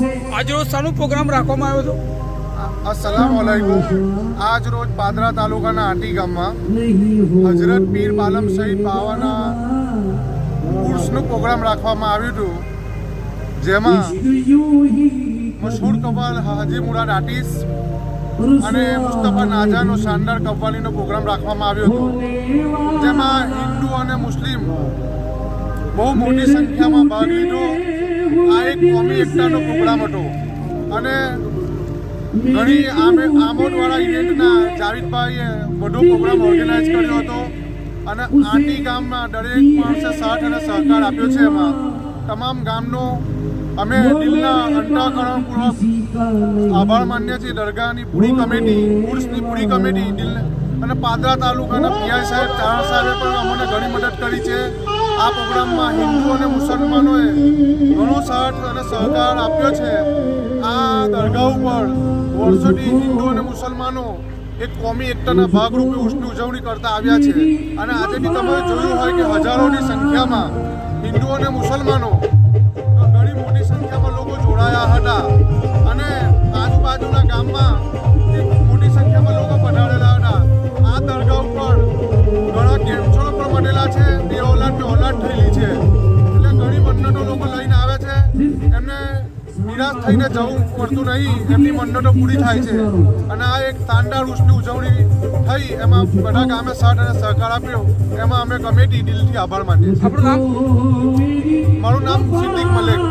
આજ રોજ શાનો પ્રોગ્રામ રાખવામાં આવ્યો હતો? अस्सलाम वालेकुम। आज रोज पादरा तालुकाना आटी गामમાં હજરત પીર બાલમ શહીદ બાવાના ઉર્સનો પ્રોગ્રામ રાખવામાં આવ્યો હતો, જેમાં મશહૂર કવ્વાલ હાજી મુરાદ આર્ટિસ્ટ અને મુસ્તફા નાજાનો શાનદાર કવ્વાલીનો પ્રોગ્રામ રાખવામાં આવ્યો હતો, જેમાં હિન્દુ અને મુસ્લિમ બહુ મોટી સંખ્યામાં ભાગ લીધો। આ એક કોમી એકતાનો પ્રોગ્રામ હતો અને ઘણી આમોદવાળા ઇવેન્ટના જાવેદભાઈએ બધો પ્રોગ્રામ ઓર્ગેનાઇઝ કર્યો હતો અને આટી ગામમાં દરેક માણસે સાથ અને સહકાર આપ્યો છે। એમાં તમામ ગામનો અમે દિલના અંતઃકરણપૂર્વક આભાર માનીએ છીએ। દરગાહની પૂરી કમિટી, ઉર્સની પૂરી કમિટી દિલ અને પાદરા તાલુકાના પીઆઈ સાહેબ, ચારણ સાહેબે પણ અમને ઘણી મદદ કરી છે। આ પ્રોગ્રામમાં હિન્દુ અને મુસલમાનોએ ઘણો સાથ અને સહકાર આપ્યો છે। આ દરગાહ ઉપર વર્ષોથી હિન્દુ અને મુસલમાનો એક કોમી એકતાના ભાગરૂપે ઉર્સની ઉજવણી કરતા આવ્યા છે અને આજે બી તમે જોયું હોય કે હજારોની સંખ્યામાં હિન્દુ અને મુસલમાનો ઘણી મોટી સંખ્યામાં લોકો જોડાયા હતા અને આજુબાજુના ગામમાં એક મોટી સંખ્યામાં લોકો પધારેલા હતા। આ દરગાહ ઉપર ઘણા કેન્સરો પણ બનેલા છે, બે ઓલાદ થયેલી છે, એટલે ઘણી મન્નતો લોકો લઈને આવે છે। એમને નિરાશ થઈને જવું પડતું નહીં, એમની મન્નતો પૂરી થાય છે અને આ એક શાનદાર ઉર્સની ઉજવણી થઈ, એમાં બધા ગામે સાથ અને સહકાર આપ્યો, એમાં અમે કમિટી દિલથી આભાર માનીએ છીએ। આપણું નામ? મારું નામ સિદ્દીક મલેક।